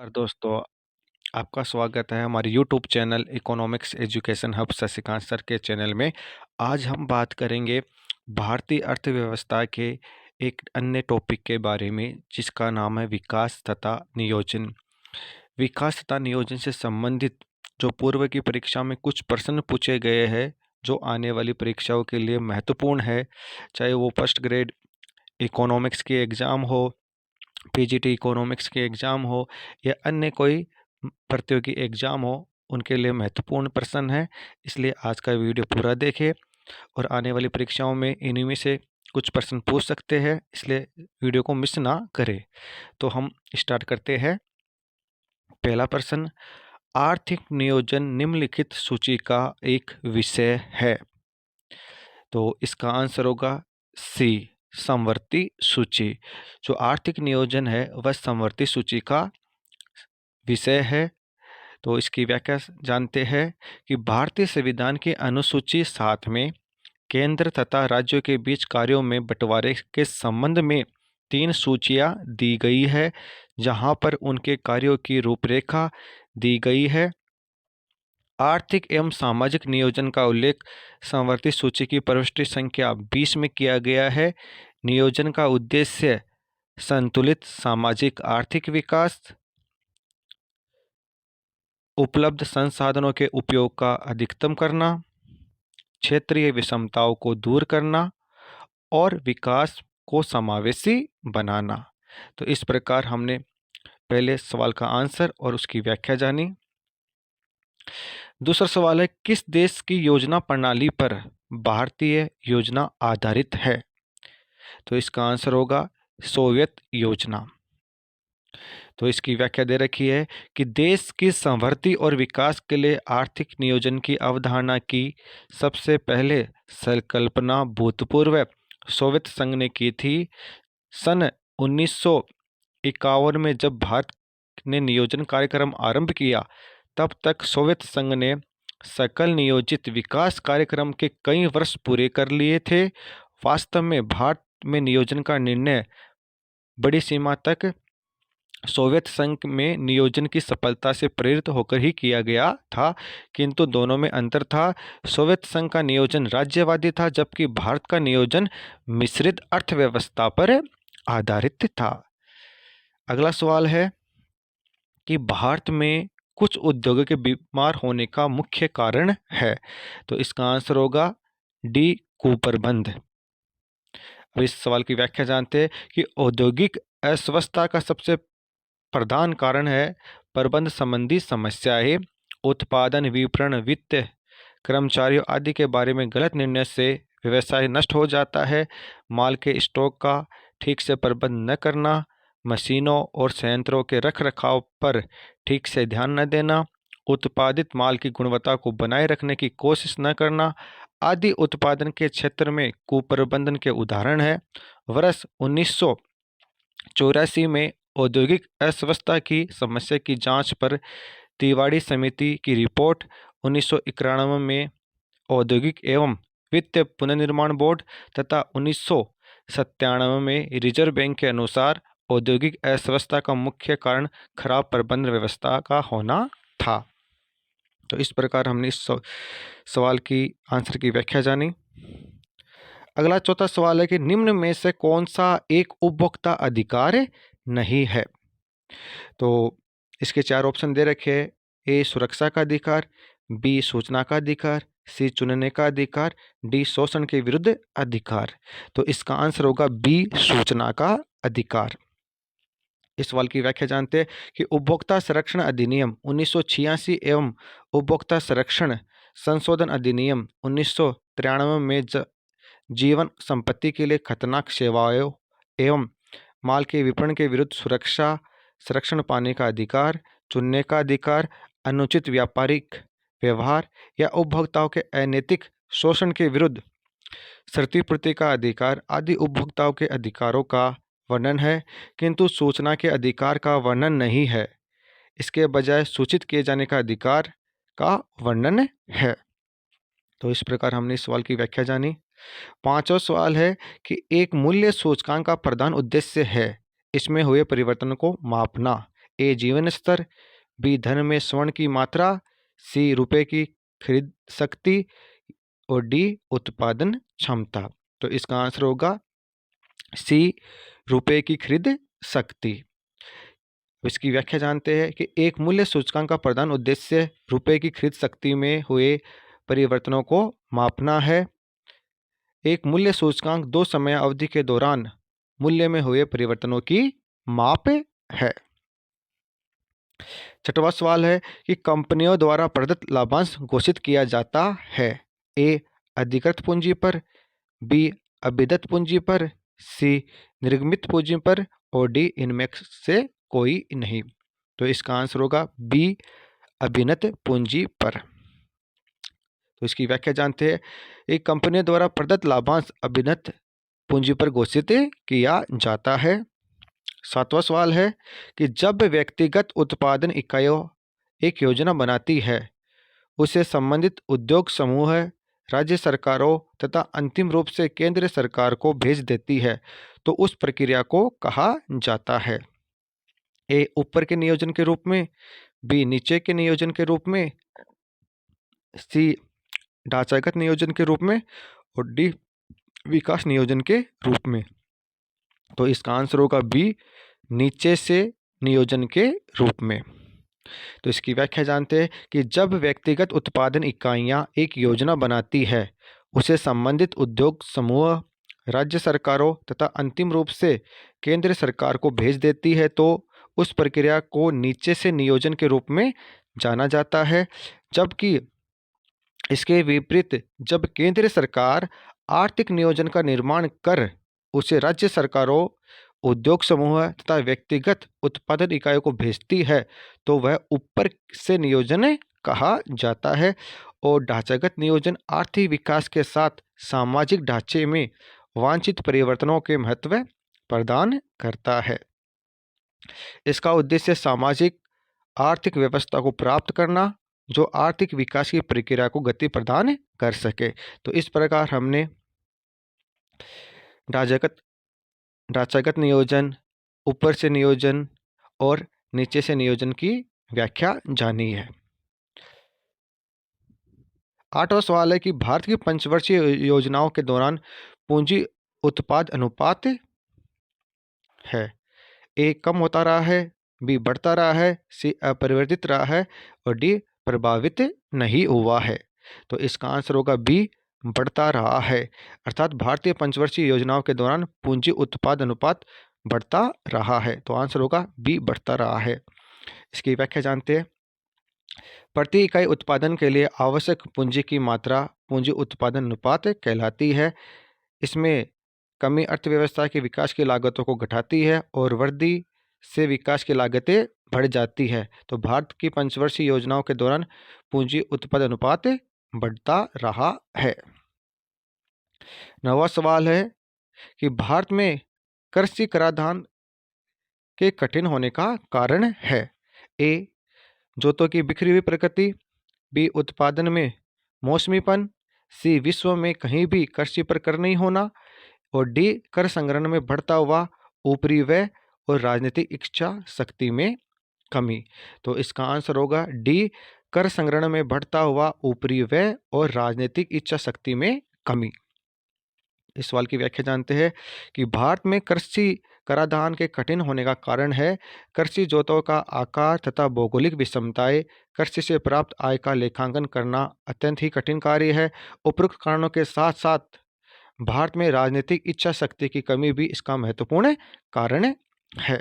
नमस्कार दोस्तों, आपका स्वागत है हमारे YouTube channel economics education hub Shashikant sir के चैनल में। आज हम बात करेंगे भारतीय अर्थव्यवस्था के एक अन्य टॉपिक के बारे में, जिसका नाम है विकास तथा नियोजन। विकास तथा नियोजन से संबंधित जो पूर्व की परीक्षा में कुछ प्रश्न पूछे गए हैं, जो आने वाली परीक्षाओं के लिए महत्वपूर्ण है, चाहे वो फर्स्ट ग्रेड इकोनॉमिक्स की एग्ज़ाम हो, पीजीटी इकोनॉमिक्स के एग्ज़ाम हो या अन्य कोई प्रतियोगी एग्ज़ाम हो, उनके लिए महत्वपूर्ण प्रश्न है। इसलिए आज का वीडियो पूरा देखें और आने वाली परीक्षाओं में इन्हीं में से कुछ प्रश्न पूछ सकते हैं, इसलिए वीडियो को मिस ना करें। तो हम स्टार्ट करते हैं। पहला प्रश्न, आर्थिक नियोजन निम्नलिखित सूची का एक विषय है। तो इसका आंसर होगा सी, समवर्ती सूची। जो आर्थिक नियोजन है वह समवर्ती सूची का विषय है। तो इसकी व्याख्या जानते हैं कि भारतीय संविधान की अनुसूची 7 में केंद्र तथा राज्यों के बीच कार्यों में बंटवारे के संबंध में 3 सूचियां दी गई है, जहां पर उनके कार्यों की रूपरेखा दी गई है। आर्थिक एवं सामाजिक नियोजन का उल्लेख समवर्ती सूची की प्रविष्टि संख्या 20 में किया गया है। नियोजन का उद्देश्य संतुलित सामाजिक आर्थिक विकास, उपलब्ध संसाधनों के उपयोग का अधिकतम करना, क्षेत्रीय विषमताओं को दूर करना और विकास को समावेशी बनाना। तो इस प्रकार हमने पहले सवाल का आंसर और उसकी व्याख्या जानी। दूसरा सवाल है, किस देश की योजना प्रणाली पर भारतीय योजना आधारित है? तो इसका आंसर होगा सोवियत योजना। तो इसकी व्याख्या दे रखी है कि देश की समृद्धि और विकास के लिए आर्थिक नियोजन की अवधारणा की सबसे पहले संकल्पना भूतपूर्व सोवियत संघ ने की थी। सन 1951 में जब भारत ने नियोजन कार्यक्रम आरंभ किया, तब तक सोवियत संघ ने सकल नियोजित विकास कार्यक्रम के कई वर्ष पूरे कर लिए थे। वास्तव में भारत में नियोजन का निर्णय बड़ी सीमा तक सोवियत संघ में नियोजन की सफलता से प्रेरित होकर ही किया गया था, किंतु दोनों में अंतर था। सोवियत संघ का नियोजन राज्यवादी था, जबकि भारत का नियोजन मिश्रित अर्थव्यवस्था पर आधारित था। अगला सवाल है कि भारत में कुछ उद्योगों के बीमार होने का मुख्य कारण है। तो इसका आंसर होगा डी, कुप्रबंध। अब इस सवाल की व्याख्या जानते हैं कि औद्योगिक अस्वस्थता का सबसे प्रधान कारण है प्रबंध संबंधी समस्याएं, उत्पादन, विपणन, वित्त, कर्मचारियों आदि के बारे में गलत निर्णय से व्यवसाय नष्ट हो जाता है। माल के स्टॉक का ठीक से प्रबंध न करना, मशीनों और संयंत्रों के रखरखाव पर ठीक से ध्यान न देना, उत्पादित माल की गुणवत्ता को बनाए रखने की कोशिश न करना आदि उत्पादन के क्षेत्र में कुप्रबंधन के उदाहरण है। वर्ष 1984 में औद्योगिक अस्वस्थता की समस्या की जांच पर तिवाड़ी समिति की रिपोर्ट, 1991 में औद्योगिक एवं वित्त पुनर्निर्माण बोर्ड तथा 1997 में रिजर्व बैंक के अनुसार औद्योगिक अस्वस्थता का मुख्य कारण खराब प्रबंध व्यवस्था का होना था। तो इस प्रकार हमने इस सवाल की आंसर की व्याख्या जानी। अगला चौथा सवाल है कि निम्न में से कौन सा एक उपभोक्ता अधिकार नहीं है? तो इसके 4 ऑप्शन दे रखे हैं। ए, सुरक्षा का अधिकार, बी, सूचना का अधिकार, सी, चुनने का अधिकार, डी, शोषण के विरुद्ध अधिकार। तो इसका आंसर होगा बी, सूचना का अधिकार। इस सवाल की व्याख्या जानते हैं कि उपभोक्ता संरक्षण अधिनियम 1986 एवं उपभोक्ता संरक्षण संशोधन अधिनियम 1993 में जीवन संपत्ति के लिए खतरनाक सेवाओं एवं माल के विपणन के विरुद्ध सुरक्षा संरक्षण पाने का अधिकार, चुनने का अधिकार, अनुचित व्यापारिक व्यवहार या उपभोक्ताओं के अनैतिक शोषण के विरुद्ध क्षतिपूर्ति का अधिकार आदि उपभोक्ताओं के अधिकारों का वर्णन है, किंतु सूचना के अधिकार का वर्णन नहीं है। इसके बजाय सूचित किए जाने का अधिकार का वर्णन है। तो इस प्रकार हमने इस सवाल की व्याख्या जानी। पांचवा सवाल है कि एक मूल्य सूचकांक का प्रधान उद्देश्य है इसमें हुए परिवर्तन को मापना। ए जीवन स्तर, बी धन में स्वर्ण की मात्रा, सी रुपए की खरीद शक्ति और डी उत्पादन क्षमता। तो इसका आंसर होगा सी रुपए की खरीद शक्ति। इसकी व्याख्या जानते हैं कि एक मूल्य सूचकांक का प्रधान उद्देश्य रुपए की खरीद शक्ति में हुए परिवर्तनों को मापना है। एक मूल्य सूचकांक दो समय अवधि के दौरान मूल्य में हुए परिवर्तनों की माप है। छठवां सवाल है कि कंपनियों द्वारा प्रदत्त लाभांश घोषित किया जाता है। ए अधिकृत पूंजी पर, बी अभिदत्त पूंजी पर, सी निर्गमित पूंजी पर और डी इनमें से कोई नहीं। तो इसका आंसर होगा बी अभिनत पूंजी पर। तो इसकी व्याख्या जानते हैं। एक कंपनी द्वारा प्रदत्त लाभांश अभिनत पूंजी पर घोषित किया जाता है। सातवां सवाल है कि जब व्यक्तिगत उत्पादन इकाइयों एक योजना बनाती है, उसे संबंधित उद्योग समूह, राज्य सरकारों तथा अंतिम रूप से केंद्र सरकार को भेज देती है, तो उस प्रक्रिया को कहा जाता है। ए ऊपर के नियोजन के रूप में, बी नीचे के नियोजन के रूप में, सी ढांचागत नियोजन के रूप में और डी विकास नियोजन के रूप में। तो इसका आंसर होगा बी नीचे से नियोजन के रूप में। तो इसकी व्याख्या जानते हैं कि जब व्यक्तिगत उत्पादन इकाइयां एक योजना बनाती है, उसे संबंधित उद्योग समूह, राज्य सरकारों तथा अंतिम रूप से केंद्र सरकार को भेज देती है, तो उस प्रक्रिया को नीचे से नियोजन के रूप में जाना जाता है। जबकि इसके विपरीत जब केंद्र सरकार आर्थिक नियोजन का निर्माण कर उसे राज्य सरकारों, उद्योग समूह तथा व्यक्तिगत उत्पादन इकाइयों को भेजती है, तो वह ऊपर से नियोजन कहा जाता है। और ढांचागत नियोजन आर्थिक विकास के साथ सामाजिक ढांचे में वांछित परिवर्तनों के महत्व प्रदान करता है। इसका उद्देश्य सामाजिक आर्थिक व्यवस्था को प्राप्त करना, जो आर्थिक विकास की प्रक्रिया को गति प्रदान कर सके। तो इस प्रकार हमने ढांचागत नियोजन, ऊपर से नियोजन और नीचे से नियोजन की व्याख्या जानी है। आठवां सवाल है कि भारत की पंचवर्षीय योजनाओं के दौरान पूंजी उत्पाद अनुपात है। ए कम होता रहा है, बी बढ़ता रहा है, सी अपरिवर्तित रहा है और डी प्रभावित नहीं हुआ है। तो इसका आंसर होगा बी बढ़ता रहा है। अर्थात भारतीय पंचवर्षीय योजनाओं के दौरान पूंजी उत्पाद अनुपात बढ़ता रहा है। तो आंसर होगा बी बढ़ता रहा है। इसकी व्याख्या जानते हैं। प्रति इकाई उत्पादन के लिए आवश्यक पूंजी की मात्रा पूंजी उत्पादन अनुपात कहलाती है। इसमें कमी अर्थव्यवस्था के विकास की लागतों को घटाती है और वृद्धि से विकास की लागतें बढ़ जाती है। तो भारत की पंचवर्षीय योजनाओं के दौरान पूंजी उत्पादन अनुपात बढ़ता रहा है। नवा सवाल है कि भारत में कृषि कराधान के कठिन होने का कारण है। ए जोतों की बिखरी हुई प्रकृति, बी उत्पादन में मौसमीपन, सी विश्व में कहीं भी कृषि पर कर नहीं होना और डी कर संग्रहण में बढ़ता हुआ ऊपरी व्यय और राजनीतिक इच्छा शक्ति में कमी। तो इसका आंसर होगा डी कर संग्रहण में बढ़ता हुआ ऊपरी व्यय और राजनीतिक इच्छा शक्ति में कमी। इस सवाल की व्याख्या जानते हैं कि भारत में कृषि कराधान के कठिन होने का कारण है कृषि जोतों का आकार तथा भौगोलिक विषमताएं। कृषि से प्राप्त आय का लेखांकन करना अत्यंत ही कठिन कार्य है। उपरोक्त कारणों के साथ साथ भारत में राजनीतिक इच्छा शक्ति की कमी भी इसका महत्वपूर्ण कारण है।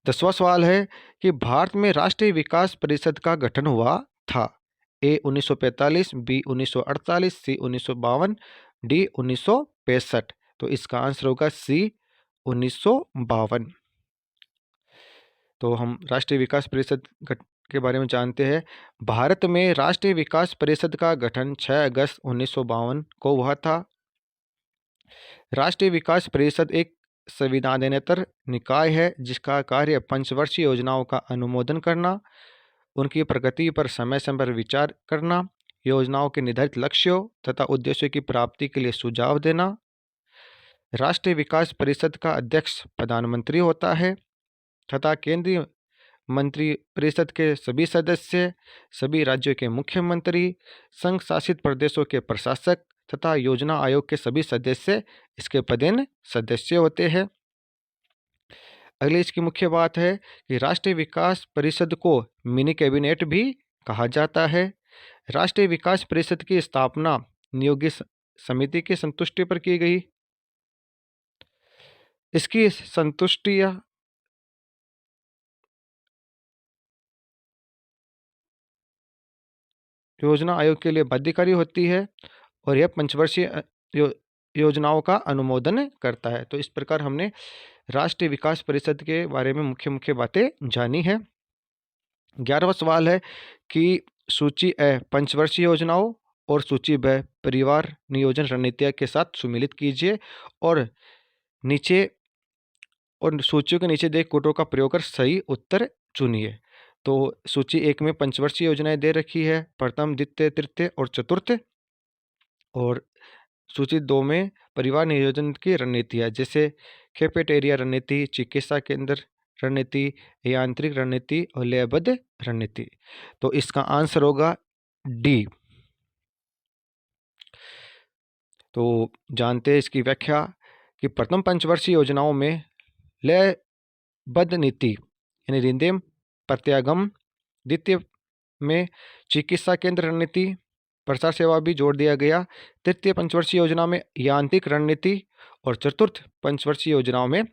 10वां सवाल है कि भारत में राष्ट्रीय विकास परिषद का गठन हुआ था। ए 1945, बी 1948, सी 1952, डी 1965। तो इसका आंसर होगा सी 1952। तो हम राष्ट्रीय विकास परिषद के बारे में जानते हैं। भारत में राष्ट्रीय विकास परिषद का गठन 6 अगस्त 1952 को हुआ था। राष्ट्रीय विकास परिषद एक संविधानेतर निकाय है जिसका कार्य पंचवर्षीय योजनाओं का अनुमोदन करना, उनकी प्रगति पर समय समय पर विचार करना, योजनाओं के निर्धारित लक्ष्यों तथा उद्देश्यों की प्राप्ति के लिए सुझाव देना। राष्ट्रीय विकास परिषद का अध्यक्ष प्रधानमंत्री होता है। तथा केंद्रीय मंत्री परिषद के सभी सदस्य, सभी राज्यों के मुख्यमंत्री, संघ शासित प्रदेशों के प्रशासक तथा योजना आयोग के सभी सदस्य इसके पदेन सदस्य होते हैं। अगली इसकी मुख्य बात है कि राष्ट्रीय विकास परिषद को मिनी कैबिनेट भी कहा जाता है। राष्ट्रीय विकास परिषद की स्थापना नियोगी समिति की संतुष्टि पर की गई। इसकी संतुष्टियां योजना आयोग के लिए बाध्यकारी होती है और यह पंचवर्षीय योजनाओं का अनुमोदन करता है। तो इस प्रकार हमने राष्ट्रीय विकास परिषद के बारे में मुख्य मुख्य बातें जानी है। 11वां सवाल है कि सूची ए पंचवर्षीय योजनाओं और सूची ब परिवार नियोजन रणनीतियों के साथ सुमेलित कीजिए और नीचे और सूचियों के नीचे दे कोटों का प्रयोग कर सही उत्तर चुनिए। तो सूची 1 में पंचवर्षीय योजनाएं दे रखी है, प्रथम, द्वितीय, तृतीय और चतुर्थ। और सूची 2 में परिवार नियोजन की रणनीति है, जैसे कैफेटेरिया रणनीति, चिकित्सा केंद्र रणनीति, यांत्रिक रणनीति और लयबद्ध रणनीति। तो इसका आंसर होगा डी। तो जानते हैं इसकी व्याख्या कि प्रथम पंचवर्षीय योजनाओं में लयबद्ध नीति यानी रिंदेम प्रत्यागम, द्वितीय में चिकित्सा केंद्र रणनीति, प्रसार सेवा भी जोड़ दिया गया, तृतीय पंचवर्षीय योजना में यांत्रिक रणनीति और चतुर्थ पंचवर्षीय योजनाओं में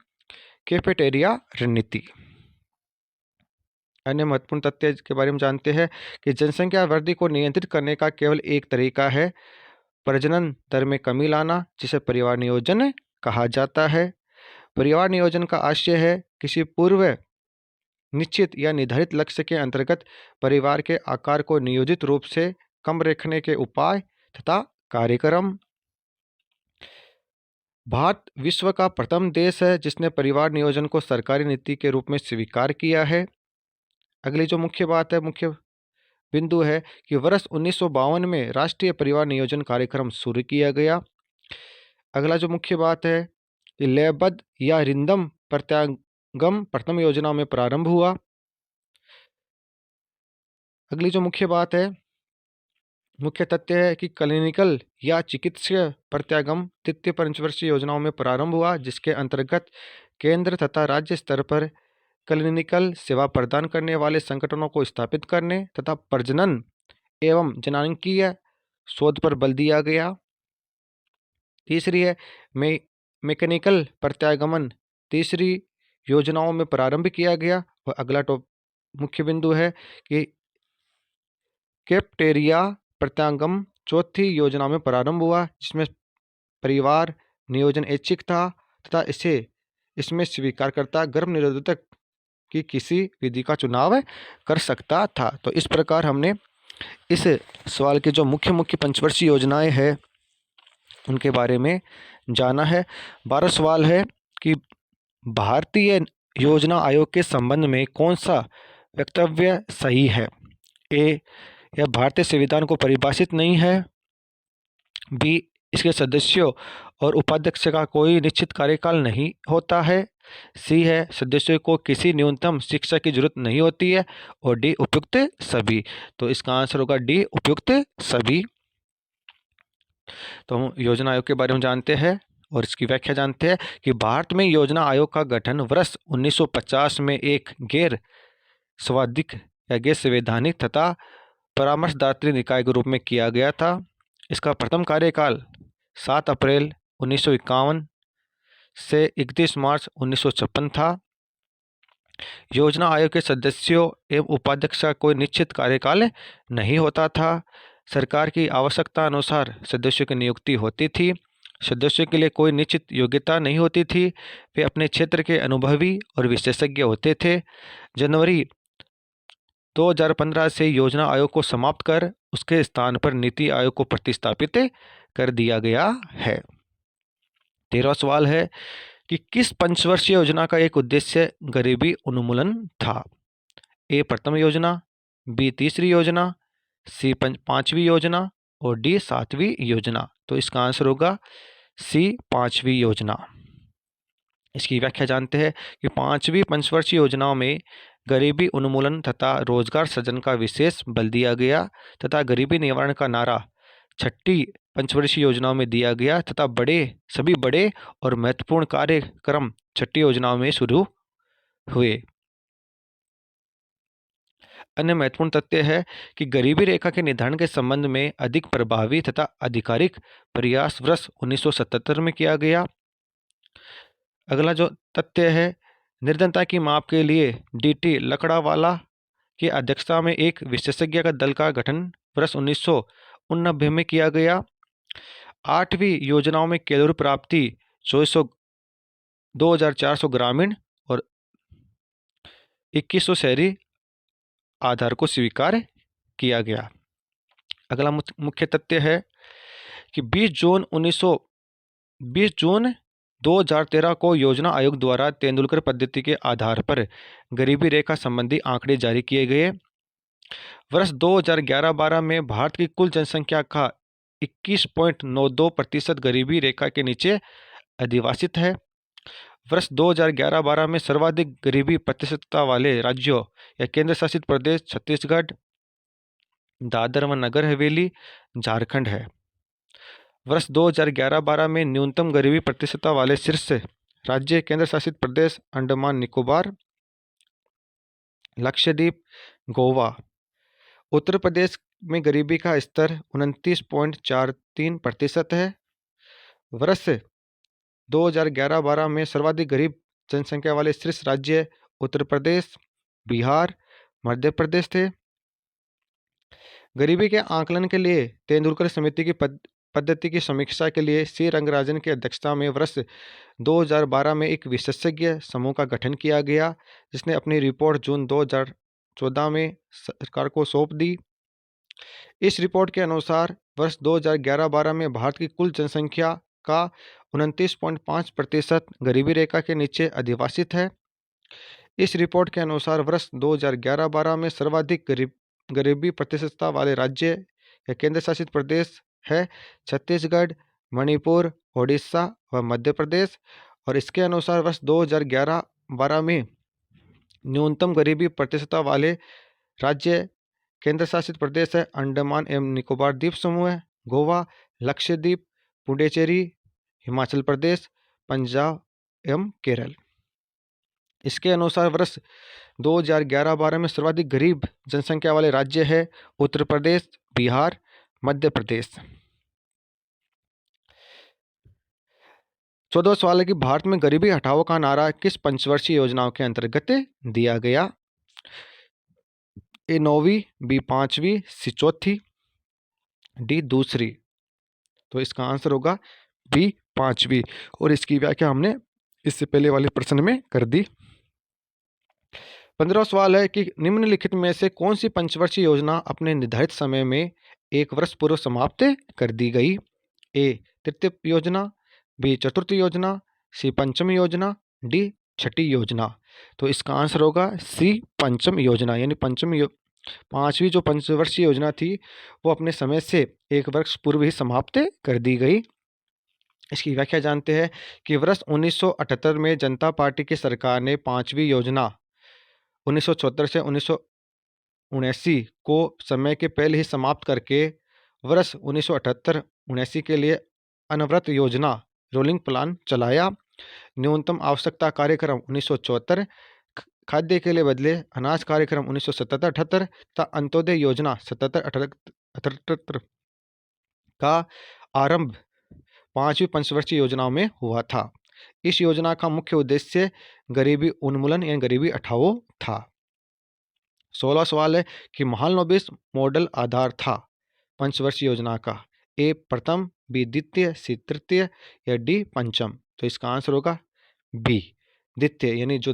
कैफेटेरिया रणनीति। अन्य महत्वपूर्ण तथ्य के बारे में जानते हैं कि जनसंख्या वृद्धि को नियंत्रित करने का केवल एक तरीका है प्रजनन दर में कमी लाना, जिसे परिवार नियोजन कहा जाता है। परिवार नियोजन का आशय है किसी पूर्व निश्चित या निर्धारित लक्ष्य के अंतर्गत परिवार के आकार को नियोजित रूप से कम रखने के उपाय तथा कार्यक्रम। भारत विश्व का प्रथम देश है जिसने परिवार नियोजन को सरकारी नीति के रूप में स्वीकार किया है। अगली जो मुख्य बात है, मुख्य बिंदु है कि वर्ष 1952 में राष्ट्रीय परिवार नियोजन कार्यक्रम शुरू किया गया। अगला जो मुख्य बात है कि लयबद्ध या रिंदम प्रत्यागम प्रथम योजना में प्रारंभ हुआ। अगली जो मुख्य बात है, मुख्य तथ्य है कि क्लिनिकल या चिकित्सीय प्रत्यागम तृतीय पंचवर्षीय योजनाओं में प्रारंभ हुआ, जिसके अंतर्गत केंद्र तथा राज्य स्तर पर क्लिनिकल सेवा प्रदान करने वाले संगठनों को स्थापित करने तथा प्रजनन एवं जनांकीय शोध पर बल दिया गया। तीसरी है मैकेनिकल प्रत्यागमन तीसरी योजनाओं में प्रारंभ किया गया। और अगला मुख्य बिंदु है कि कैफेटेरिया प्रत्यागम चौथी योजना में प्रारंभ हुआ, जिसमें परिवार नियोजन ऐच्छिक था तथा इसमें स्वीकारकर्ता गर्भ निरोधक की किसी विधि का चुनाव कर सकता था। तो इस प्रकार हमने इस सवाल के जो मुख्य मुख्य पंचवर्षीय योजनाएं हैं उनके बारे में जाना है। 12वां सवाल है कि भारतीय योजना आयोग के संबंध में कौन सा वक्तव्य सही है। ए, यह भारतीय संविधान को परिभाषित नहीं है। बी, इसके सदस्यों और उपाध्यक्ष का कोई निश्चित कार्यकाल नहीं होता है। सी है, सदस्यों को किसी न्यूनतम शिक्षा की जरूरत नहीं होती है। और डी, उपयुक्त सभी। तो इसका आंसर होगा डी, उपयुक्त सभी। तो हम योजना आयोग के बारे में जानते हैं और इसकी व्याख्या जानते हैं कि भारत में योजना आयोग का गठन वर्ष 1950 में एक गैर स्वाधिक या गैर संवैधानिक तथा परामर्शदात्री निकाय के रूप में किया गया था। इसका प्रथम कार्यकाल 7 अप्रैल 1951 से 31 मार्च 1956 था। योजना आयोग के सदस्यों एवं उपाध्यक्ष का कोई निश्चित कार्यकाल नहीं होता था। सरकार की आवश्यकता अनुसार सदस्यों की नियुक्ति होती थी। सदस्यों के लिए कोई निश्चित योग्यता नहीं होती थी। वे अपने क्षेत्र के अनुभवी और विशेषज्ञ होते थे। जनवरी 2015 से योजना आयोग को समाप्त कर उसके स्थान पर नीति आयोग को प्रतिस्थापित कर दिया गया है। 13वां सवाल है कि किस पंचवर्षीय योजना का एक उद्देश्य गरीबी उन्मूलन था। ए, प्रथम योजना, बी, तीसरी योजना, सी, पांचवी योजना और डी, 7वीं योजना। तो इसका आंसर होगा सी, 5वीं योजना। इसकी व्याख्या जानते हैं कि पांचवी पंचवर्षीय योजनाओं में गरीबी उन्मूलन तथा रोजगार सृजन का विशेष बल दिया गया तथा गरीबी निवारण का नारा छठी पंचवर्षीय योजनाओं में दिया गया तथा सभी बड़े और महत्वपूर्ण कार्यक्रम छठी योजनाओं में शुरू हुए। अन्य महत्वपूर्ण तथ्य है कि गरीबी रेखा के निर्धारण के संबंध में अधिक प्रभावी तथा आधिकारिक प्रयास वर्ष 1977 में किया गया। अगला जो तथ्य है, निर्धनता की माप के लिए डीटी लकड़ावाला की अध्यक्षता में एक विशेषज्ञ का दल का गठन वर्ष 1989 में किया गया। आठवीं योजनाओं में कैलोरी प्राप्ति 2400 ग्रामीण और 2100 शहरी आधार को स्वीकार किया गया। अगला मुख्य तथ्य है कि 20 जून 2013 को योजना आयोग द्वारा तेंदुलकर पद्धति के आधार पर गरीबी रेखा संबंधी आंकड़े जारी किए गए। वर्ष 2011-12 में भारत की कुल जनसंख्या का 21.92% गरीबी रेखा के नीचे अधिवासित है। वर्ष 2011-12 में सर्वाधिक गरीबी प्रतिशतता वाले राज्यों या केंद्र शासित प्रदेश छत्तीसगढ़, दादर व नगर हवेली, झारखंड है। वर्ष 2011-12 में न्यूनतम गरीबी प्रतिशतता वाले शीर्ष राज्य केंद्र शासित प्रदेश अंडमान निकोबार, लक्षद्वीप, गोवा। उत्तर प्रदेश में गरीबी का स्तर 29.43% है। वर्ष 2011-12 में सर्वाधिक गरीब जनसंख्या वाले शीर्ष राज्य उत्तर प्रदेश, बिहार, मध्य प्रदेश थे। गरीबी के आकलन के लिए तेंदुलकर समिति की पद्धति की समीक्षा के लिए सी रंगराजन की अध्यक्षता में वर्ष 2012 में एक विशेषज्ञ समूह का गठन किया गया, जिसने अपनी रिपोर्ट जून 2014 में सरकार को सौंप दी। इस रिपोर्ट के अनुसार वर्ष 2011-12 में भारत की कुल जनसंख्या का 29.5% गरीबी रेखा के नीचे अधिवासित है। इस रिपोर्ट के अनुसार वर्ष 2011-12 में सर्वाधिक गरीबी प्रतिशतता वाले राज्य या केंद्र शासित प्रदेश है छत्तीसगढ़, मणिपुर, ओडिशा व मध्य प्रदेश। और इसके अनुसार वर्ष 2011-12 में न्यूनतम गरीबी प्रतिशतता वाले राज्य केंद्र शासित प्रदेश है अंडमान एवं निकोबार द्वीप समूह है, गोवा, लक्षद्वीप, पुडुचेरी, हिमाचल प्रदेश, पंजाब एवं केरल। इसके अनुसार वर्ष 2011-12 में सर्वाधिक गरीब जनसंख्या वाले राज्य है उत्तर प्रदेश, बिहार, मध्य प्रदेश। 14वां सवाल है कि भारत में गरीबी हटाओ का नारा किस पंचवर्षीय योजनाओं के अंतर्गत दिया गया? ए 9वीं, बी 5वीं, सी 4थी, डी दूसरी। तो इसका आंसर होगा बी 5वीं। और इसकी व्याख्या हमने इससे पहले वाले प्रश्न में कर दी। 15वां सवाल है कि निम्नलिखित में से कौन सी पंचवर्षीय योजना अपने निर्धारित समय में एक वर्ष पूर्व समाप्त कर दी गई? ए तृतीय योजना, बी चतुर्थी योजना, सी पंचम योजना, डी छठी योजना। तो इसका आंसर होगा सी पंचम योजना। यानी पांचवी जो पंचवर्षीय योजना थी वो अपने समय से एक वर्ष पूर्व ही समाप्त कर दी गई। इसकी व्याख्या जानते हैं कि वर्ष 1978 में जनता पार्टी की सरकार ने पांचवी योजना 1974 से 1979 को समय के पहले ही समाप्त करके वर्ष 1978-79 के लिए अनवरत योजना रोलिंग प्लान चलाया। न्यूनतम आवश्यकता कार्यक्रम 1974, खाद्य के लिए बदले अनाज कार्यक्रम 1977-78 तथा अंत्योदय योजना 77-78 का आरंभ पांचवी पंचवर्षीय योजनाओं में हुआ था। इस योजना का मुख्य उद्देश्य गरीबी उन्मूलन या गरीबी हटाओ था। 16वां सवाल है कि महालनोबिस मॉडल आधार था पंचवर्षीय योजना का? ए प्रथम, बी द्वितीय, सी तृतीय या डी पंचम। तो इसका आंसर होगा बी द्वितीय। यानी जो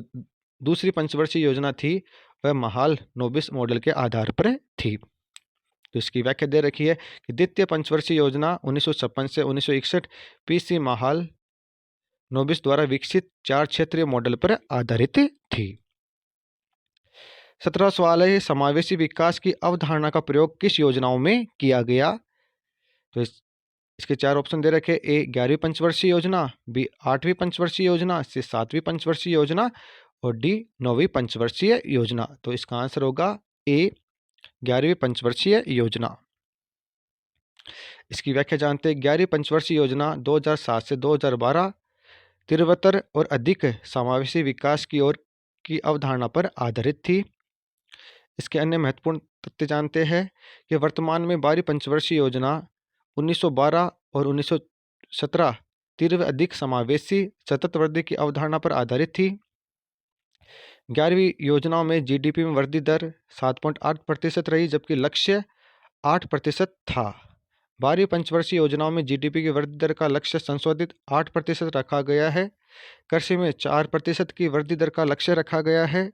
दूसरी पंचवर्षीय योजना थी वह महालनोबिस मॉडल के आधार पर थी। तो इसकी व्याख्या दे रखी है कि द्वितीय पंचवर्षीय योजना 1956 से 1961 पीसी महालनोबिस द्वारा विकसित 4 क्षेत्रीय मॉडल पर आधारित थी। 17वां सवाल है समावेशी विकास की अवधारणा का प्रयोग किस योजनाओं में किया गया? तो इसके 4 ऑप्शन दे रखे, ए 11वीं पंचवर्षीय योजना, बी 8वीं पंचवर्षीय योजना, सी 7वीं पंचवर्षीय योजना और डी 9वीं पंचवर्षीय योजना। तो इसका आंसर होगा ए 11वीं पंचवर्षीय योजना। इसकी व्याख्या जानते हैं। 11वीं पंचवर्षीय योजना 2007 से 2012 तीव्रतर और अधिक समावेशी विकास की ओर की अवधारणा पर आधारित थी। इसके अन्य महत्वपूर्ण तथ्य जानते हैं कि वर्तमान में 12वीं पंचवर्षीय योजना 1912 और 1917 तीव्र अधिक समावेशी सतत वृद्धि की अवधारणा पर आधारित थी। 11वीं योजनाओं में जीडीपी में वृद्धि दर 7.8% रही, जबकि लक्ष्य 8% था। 12वीं पंचवर्षीय योजनाओं में जीडीपी की वृद्धि दर का लक्ष्य संशोधित 8% रखा गया है। कृषि में 4% की वृद्धि दर का लक्ष्य रखा गया है।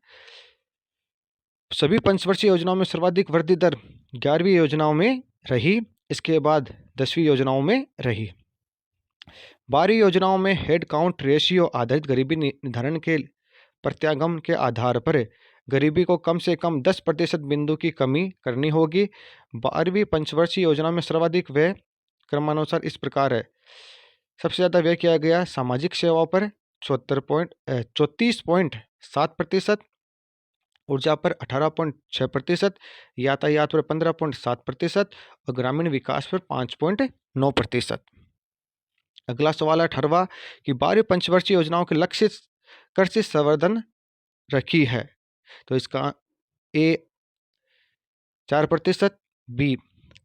सभी पंचवर्षीय योजनाओं में सर्वाधिक वृद्धि दर 11वीं योजनाओं में रही, इसके बाद 10वीं योजनाओं में रही। 12वीं योजनाओं में हेड काउंट रेशियो आधारित गरीबी निर्धारण के प्रत्यागम के आधार पर गरीबी को कम से कम 10% बिंदु की कमी करनी होगी। 12वीं पंचवर्षीय योजना में सर्वाधिक व्यय क्रमानुसार इस प्रकार है। सबसे ज़्यादा व्यय किया गया सामाजिक सेवाओं पर 34.7%, ऊर्जा पर 18.6%, यातायात पर 15.7% और ग्रामीण विकास पर 5.9%। अगला सवाल है 18वां कि 12वीं पंचवर्षीय योजनाओं के लक्ष्य कृषि संवर्धन रखी है। तो इसका ए 4%, बी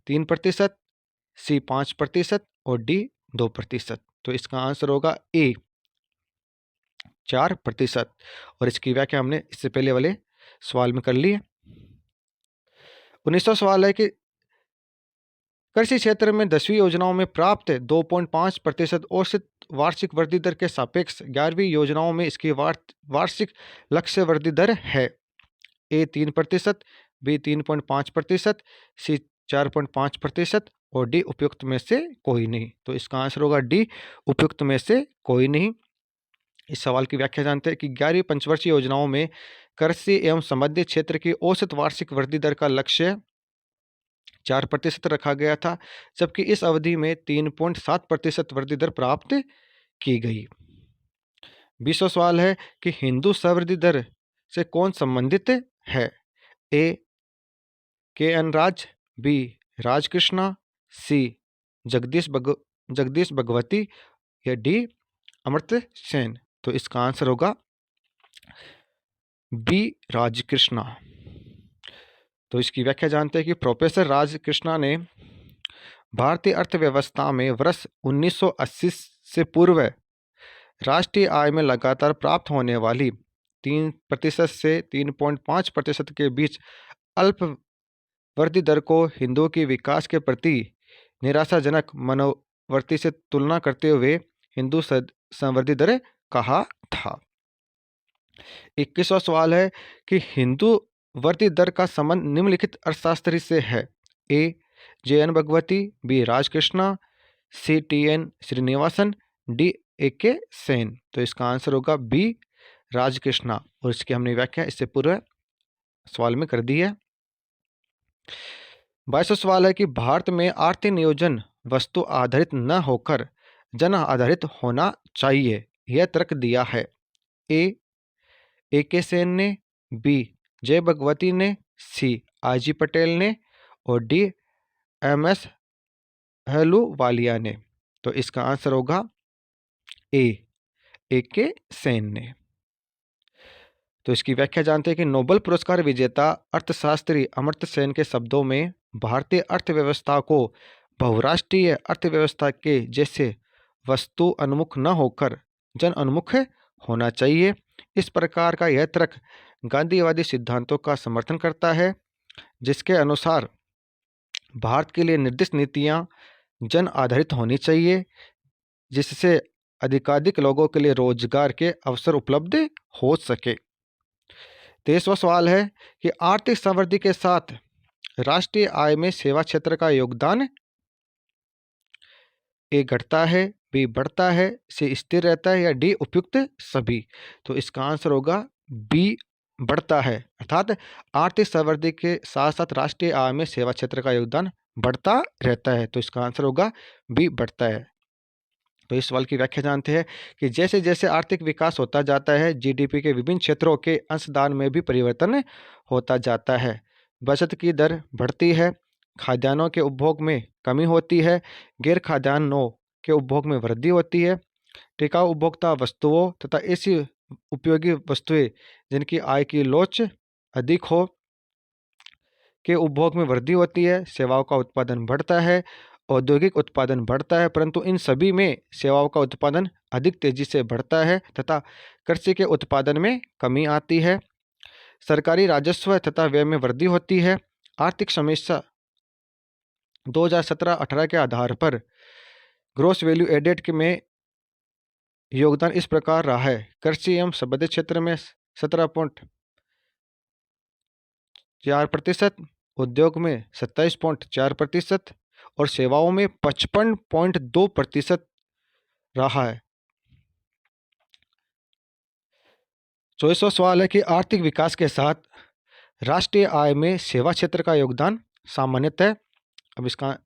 3%, सी 5% और डी 2%। तो इसका आंसर होगा ए 4%। और इसकी व्याख्या हमने इससे पहले वाले सवाल में कर ली है। 19वां सवाल है कि कृषि क्षेत्र में 10वीं योजनाओं में प्राप्त 2.5% औसत वार्षिक वृद्धि दर के सापेक्ष 11वीं योजनाओं में इसकी वार्षिक लक्ष्य वृद्धि दर है। ए 3%, बी 3.5%, सी 4.5% और डी उपयुक्त में से कोई नहीं। तो इसका आंसर होगा डी उपयुक्त में से कोई नहीं। इस सवाल की व्याख्या जानते हैं कि 11वीं पंचवर्षीय योजनाओं में कृषि एवं संबंधित क्षेत्र की औसत वार्षिक वृद्धि दर का लक्ष्य 4% रखा गया था, जबकि इस अवधि में 3.7% वृद्धि दर प्राप्त की गई। 20वां सवाल है कि हिंदू समृद्धि दर से कौन संबंधित है। ए के एन राज, बी राजकृष्णा, सी जगदीश भगवती या डी अमर्त्य सेन। तो इसका आंसर होगा बी राजकृष्णा। तो इसकी व्याख्या जानते हैं कि प्रोफेसर राजकृष्णा ने भारतीय अर्थव्यवस्था में वर्ष 1980 से पूर्व राष्ट्रीय आय में लगातार प्राप्त होने वाली 3% से 3.5% के बीच अल्प वृद्धि दर को हिंदुओं के विकास के प्रति निराशाजनक मनोवृत्ति से तुलना करते हुए हिंदू समृद्धि दर कहा था। 21वां सवाल है कि हिंदू वृद्धि दर का संबंध निम्नलिखित अर्थशास्त्री से है। A J N Bhagwati, B Rajkrishna, C T N Srinivasan, D A K Sen. तो इसका आंसर होगा बी राजकृष्णा। और इसकी हमने व्याख्या इससे पूर्व सवाल में कर दी है। 22वां सवाल है कि भारत में आर्थिक नियोजन वस्तु आधारित न होकर जन आधारित होना चाहिए। यह तर्क दिया है। ए के सेन ने, बी जय भगवती ने, सी आई जी पटेल ने और डी एम एस हलूवालिया ने। तो इसका आंसर होगा ए के सेन ने। तो इसकी व्याख्या जानते हैं कि नोबेल पुरस्कार विजेता अर्थशास्त्री अमर्त्य सेन के शब्दों में भारतीय अर्थव्यवस्था को बहुराष्ट्रीय अर्थव्यवस्था के जैसे वस्तु उन्मुख न होकर जन उन्मुख होना चाहिए। इस प्रकार का यह तर्क गांधीवादी सिद्धांतों का समर्थन करता है, जिसके अनुसार भारत के लिए निर्दिष्ट नीतियां जन आधारित होनी चाहिए, जिससे अधिकाधिक लोगों के लिए रोजगार के अवसर उपलब्ध हो सके। 23वां सवाल है कि आर्थिक समृद्धि के साथ राष्ट्रीय आय में सेवा क्षेत्र का योगदान ए घटता है, बी बढ़ता है, सी स्थिर रहता है या डी उपयुक्त सभी। तो इसका आंसर होगा बी बढ़ता है। अर्थात आर्थिक समृद्धि के साथ साथ राष्ट्रीय आय में सेवा क्षेत्र का योगदान बढ़ता रहता है। तो इसका आंसर होगा बी, बढ़ता है। तो इस सवाल की व्याख्या जानते हैं कि जैसे जैसे आर्थिक विकास होता जाता है, जीडीपी के विभिन्न क्षेत्रों के अंशदान में भी परिवर्तन होता जाता है। बचत की दर बढ़ती है, खाद्यान्नों के उपभोग में कमी होती है, गैर खाद्यान्नों के उपभोग में वृद्धि होती है, टिकाऊ उपभोक्ता वस्तुओं तथा ऐसी उपयोगी वस्तुएं जिनकी आय की लोच अधिक हो के उपभोग में वृद्धि होती है, सेवाओं का उत्पादन बढ़ता है, औद्योगिक उत्पादन बढ़ता है, परंतु इन सभी में सेवाओं का उत्पादन अधिक तेजी से बढ़ता है तथा कृषि के उत्पादन में कमी आती है। सरकारी राजस्व तथा व्यय में वृद्धि होती है। आर्थिक समीक्षा 2017-18 के आधार पर ग्रोस वैल्यू एडेड के में योगदान इस प्रकार रहा है। कृषि एवं संबंधित क्षेत्र में 17.4%, उद्योग में 27.4% और सेवाओं में 55.2% रहा है। 24वां सवाल है कि आर्थिक विकास के साथ राष्ट्रीय आय में सेवा क्षेत्र का योगदान सामान्यतः, अब इसका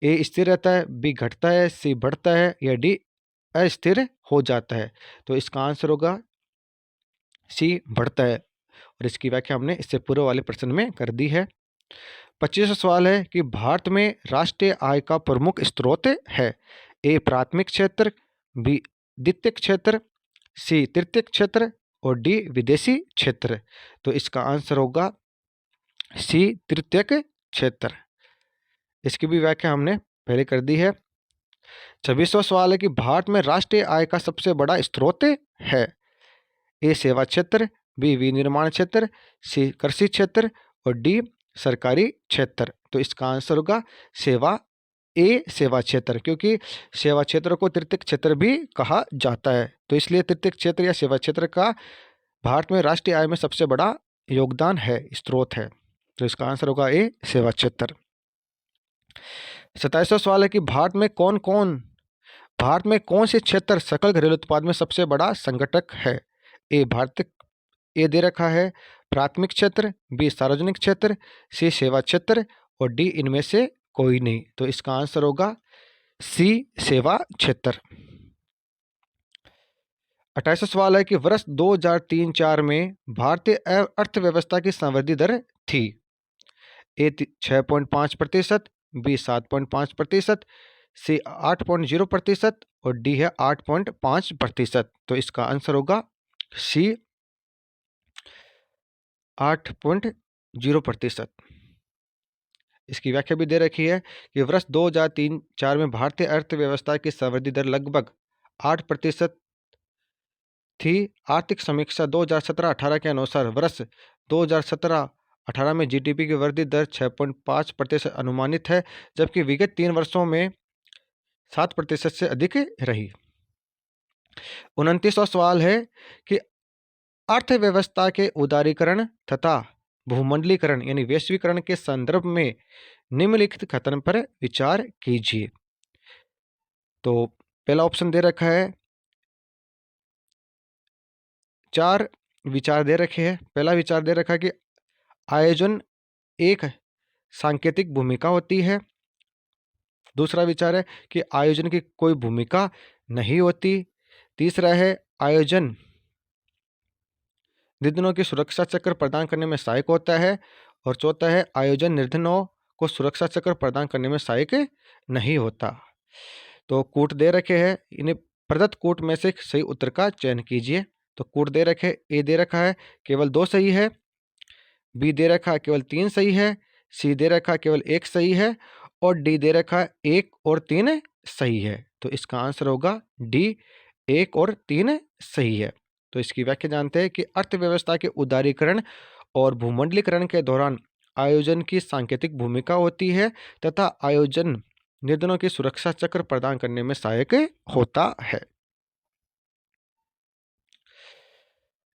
ए स्थिर रहता है, बी घटता है, सी बढ़ता है या डी अस्थिर हो जाता है। तो इसका आंसर होगा सी, बढ़ता है। और इसकी व्याख्या हमने इससे पूर्व वाले प्रश्न में कर दी है। 25वां सवाल है कि भारत में राष्ट्रीय आय का प्रमुख स्रोत है। ए प्राथमिक क्षेत्र, बी द्वितीयक क्षेत्र, सी तृतीयक क्षेत्र और डी विदेशी क्षेत्र। तो इसका आंसर होगा सी, तृतीयक क्षेत्र। इसकी भी व्याख्या हमने पहले कर दी है। 26वां सवाल है कि भारत में राष्ट्रीय आय का सबसे बड़ा स्रोत है। ए सेवा क्षेत्र, बी विनिर्माण क्षेत्र, सी कृषि क्षेत्र और डी सरकारी क्षेत्र। तो इसका आंसर होगा ए सेवा क्षेत्र, क्योंकि सेवा क्षेत्र को तृतीयक क्षेत्र भी कहा जाता है। तो इसलिए तृतीयक क्षेत्र या सेवा क्षेत्र का भारत में राष्ट्रीय आय में सबसे बड़ा योगदान है, स्रोत है। तो इसका आंसर होगा ए, सेवा क्षेत्र। 27वां सवाल है कि भारत में कौन से क्षेत्र सकल घरेलू उत्पाद में सबसे बड़ा संघटक है। ए दे रखा है प्राथमिक क्षेत्र, बी सार्वजनिक क्षेत्र, सी सेवा क्षेत्र और डी इनमें से कोई नहीं। तो इसका आंसर होगा सी, सेवा क्षेत्र। 28वां सवाल है कि वर्ष 2003-4 में भारतीय अर्थव्यवस्था की संवृद्धि दर थी। ए 6.5%, बी 7.5%, सी 8.0% और डी है 8.5%। तो इसका आंसर होगा सी, 8.0%। इसकी व्याख्या भी दे रखी है कि वर्ष 2003-4 में भारतीय अर्थव्यवस्था की संवृद्धि दर लगभग 8% थी। आर्थिक समीक्षा 2017-18 के अनुसार वर्ष 2017-18 में जीडीपी की वृद्धि दर 6.5% अनुमानित है, जबकि विगत 3 वर्षों में 7% से अधिक रही। 29वां सवाल है कि अर्थव्यवस्था के उदारीकरण तथा भूमंडलीकरण यानी वैश्वीकरण के संदर्भ में निम्नलिखित कथन पर विचार कीजिए। तो पहला ऑप्शन दे रखा है, 4 विचार दे रखे हैं। पहला विचार दे रखा है कि आयोजन एक सांकेतिक भूमिका होती है। दूसरा विचार है कि आयोजन की कोई भूमिका नहीं होती। तीसरा है आयोजन निर्धनों की सुरक्षा चक्र प्रदान करने में सहायक होता है। और चौथा है आयोजन निर्धनों को सुरक्षा चक्र प्रदान करने में सहायक नहीं होता। तो कूट दे रखे हैं, इन्हें प्रदत्त कूट में से सही उत्तर का चयन कीजिए। तो कूट दे रखे, ए दे रखा है केवल 2 सही है, बी दे रखा है केवल 3 सही है, सी दे रखा है केवल 1 सही है और डी दे रखा है 1 और 3 सही है। तो इसका आंसर होगा डी, 1 और 3 सही है। तो इसकी व्याख्या जानते हैं कि अर्थव्यवस्था के उदारीकरण और भूमंडलीकरण के दौरान आयोजन की सांकेतिक भूमिका होती है तथा आयोजन निर्धनों की सुरक्षा चक्र प्रदान करने में सहायक होता है।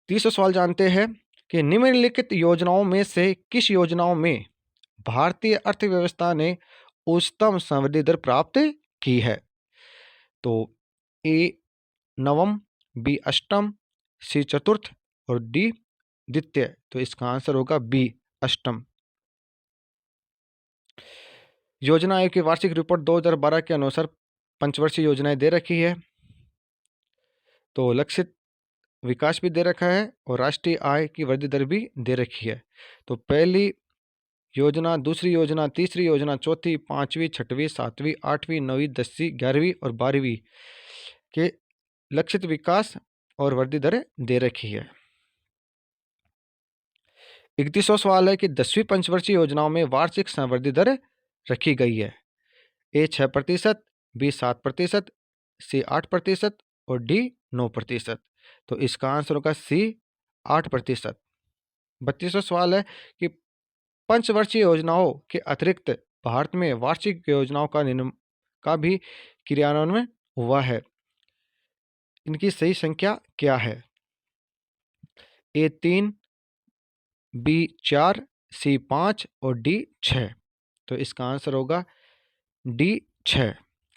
30वां सवाल जानते हैं कि निम्नलिखित योजनाओं में से किस योजनाओं में भारतीय अर्थव्यवस्था ने उच्चतम संवृद्धि दर प्राप्त की है। तो ए नवम, बी अष्टम, सी चतुर्थ और डी द्वितीय। तो इसका आंसर होगा बी, अष्टम। योजना आयोग की वार्षिक रिपोर्ट 2012 के अनुसार पंचवर्षीय योजनाएं दे रखी है। तो लक्षित विकास भी दे रखा है और राष्ट्रीय आय की वृद्धि दर भी दे रखी है। तो पहली योजना, दूसरी योजना, तीसरी योजना, चौथी, पांचवी, छठवीं, सातवीं, आठवीं, नौवीं, 10वीं, 11वीं और 12वीं के लक्षित विकास और वृद्धि दरें दे रखी है। 31वां सवाल है कि 10वीं पंचवर्षीय योजनाओं में वार्षिक संवृद्धि दर रखी गई है। ए 6%, बी 7%, सी 8% और डी 9%। तो इसका आंसर होगा सी 8%। 32वां सवाल है कि पंचवर्षीय योजनाओं के अतिरिक्त भारत में वार्षिक योजनाओं का भी क्रियान्वयन हुआ है। इनकी सही संख्या क्या है? ए 3, बी 4, सी 5 और डी 6। तो इसका आंसर होगा डी 6।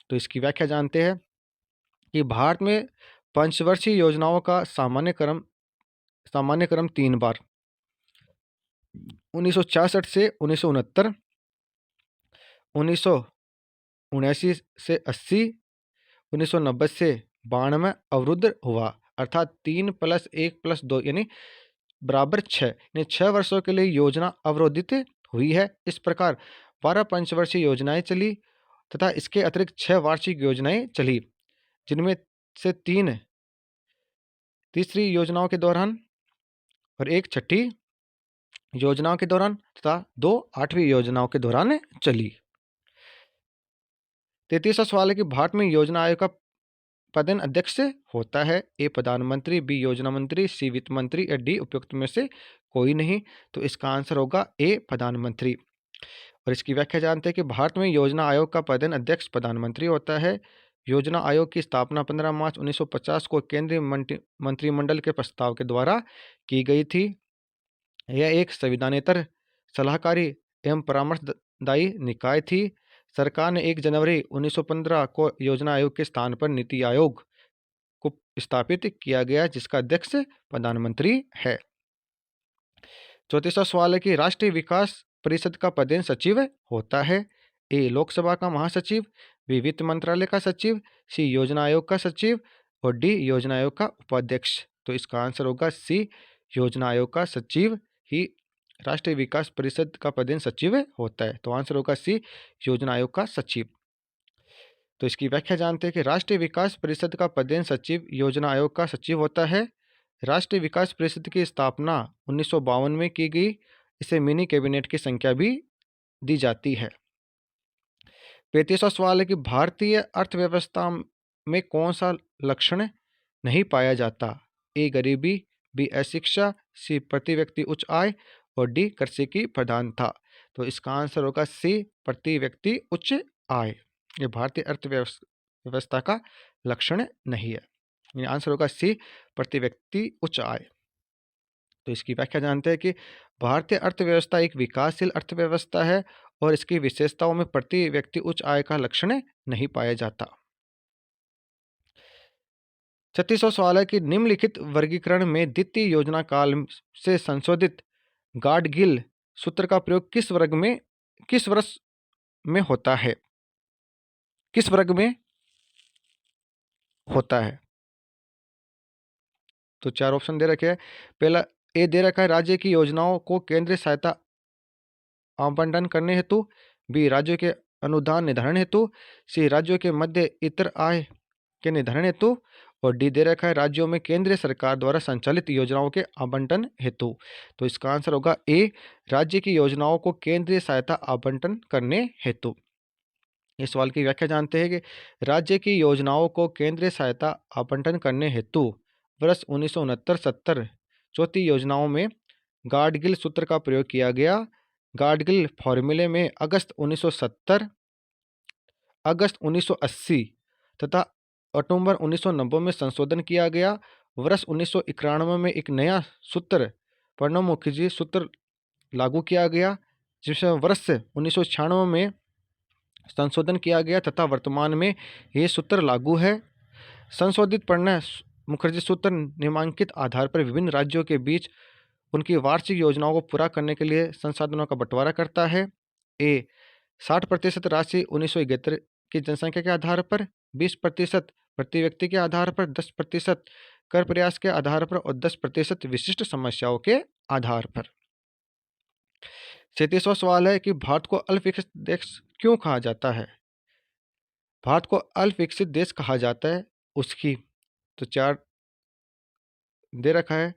तो इसकी व्याख्या जानते हैं कि भारत में पंचवर्षीय योजनाओं का सामान्य क्रम 3 बार 1966 से 1969, 1979 से 80, 1990 से 92 अवरुद्ध हुआ, अर्थात 3+1+2 यानी बराबर 6, यानी 6 वर्षों के लिए योजना अवरोधित हुई है। इस प्रकार 12 पंचवर्षीय योजनाएं चली तथा इसके अतिरिक्त 6 वार्षिक योजनाएं चली, जिनमें से 3 तीसरी योजनाओं के दौरान और 1 छठी योजनाओं के दौरान तथा 2 8वीं योजनाओं के दौरान चली। 33वां सवाल है कि भारत में योजना आयोग का पदेन अध्यक्ष होता है। ए प्रधानमंत्री, बी योजना मंत्री, सी वित्त मंत्री या डी उपयुक्त में से कोई नहीं। तो इसका आंसर होगा ए प्रधानमंत्री। और इसकी व्याख्या जानते हैं कि भारत में योजना आयोग का पदेन अध्यक्ष प्रधानमंत्री होता है। योजना आयोग की स्थापना 15 मार्च 1950 को केंद्रीय मंत्रिमंडल के प्रस्ताव के द्वारा की गई थी। यह एक संविधानेतर सलाहकारी एवं परामर्शदायी निकाय थी। सरकार ने 1 जनवरी 1915 को योजना आयोग के स्थान पर नीति आयोग को स्थापित किया गया, जिसका अध्यक्ष प्रधानमंत्री है। 34वां सवाल है कि राष्ट्रीय विकास परिषद का पदेन सचिव होता है। ए लोकसभा का महासचिव, बी वित्त मंत्रालय का सचिव, सी योजना आयोग का सचिव और डी योजना आयोग का उपाध्यक्ष। तो इसका आंसर होगा सी योजना आयोग का सचिव ही राष्ट्रीय विकास परिषद का पदेन सचिव होता है। तो आंसर होगा सी योजना आयोग का सचिव। तो इसकी व्याख्या जानते हैं कि राष्ट्रीय विकास परिषद का पदेन सचिव योजना आयोग का सचिव होता है। राष्ट्रीय विकास परिषद की स्थापना 1952 में की गई। इसे मिनी कैबिनेट की संख्या भी दी जाती है। 35वां सवाल है कि भारतीय अर्थव्यवस्था में कौन सा लक्षण नहीं पाया जाता? ए गरीबी, बी अशिक्षा, सी प्रति व्यक्ति उच्च आय और डी कृषि की प्रधानता। तो इसका आंसर होगा सी प्रति व्यक्ति उच्च आय। ये भारतीय अर्थव्यवस्था का लक्षण नहीं है। ये आंसर होगा सी प्रति व्यक्ति उच्च आय। तो इसकी व्याख्या जानते हैं कि भारतीय अर्थव्यवस्था एक विकासशील अर्थव्यवस्था है और इसकी विशेषताओं में प्रति व्यक्ति उच्च आय का लक्षण नहीं पाया जाता। 36वां सवाल है कि निम्नलिखित वर्गीकरण में द्वितीय योजना काल से संशोधित गाडगिल सूत्र का प्रयोग किस वर्ष में होता है? किस वर्ग में होता है? तो 4 ऑप्शन दे रखे हैं। पहला ए दे रखा है राज्य की योजनाओं को केंद्रीय सहायता आवंटन करने हेतु, बी राज्यों के अनुदान निर्धारण हेतु, सी राज्यों के मध्य इतर आय के निर्धारण हेतु और डी दे रखा है राज्यों में केंद्रीय सरकार द्वारा संचालित योजनाओं के आवंटन हेतु। तो इसका आंसर होगा ए राज्य की योजनाओं को केंद्रीय सहायता आवंटन करने हेतु। इस सवाल की व्याख्या जानते हैं कि राज्य की योजनाओं को केंद्रीय सहायता आवंटन करने हेतु वर्ष 1969-70 चौथी योजनाओं में गाडगिल सूत्र का प्रयोग किया गया। गाडगिल फॉर्मूले में अगस्त 1970, अगस्त 1980 तथा अक्टूबर 1990 में संशोधन किया गया। वर्ष 1991 में एक नया सूत्र प्रणब मुखर्जी सूत्र लागू किया गया, जिसमें वर्ष 1996 में संशोधन किया गया तथा वर्तमान में ये सूत्र लागू है। संशोधित प्रणब मुखर्जी सूत्र निम्नलिखित आधार पर विभिन्न राज्यों के बीच उनकी वार्षिक योजनाओं को पूरा करने के लिए संसाधनों का बंटवारा करता है। ए 60% राशि 1971 की जनसंख्या के आधार पर, 20% प्रति व्यक्ति के आधार पर, 10% कर प्रयास के आधार पर और 10% विशिष्ट समस्याओं के आधार पर। 37वां सवाल है कि भारत को अल्पविकसित देश क्यों कहा जाता है? भारत को अल्पविकसित देश कहा जाता है उसकी तो चार दे रखा है।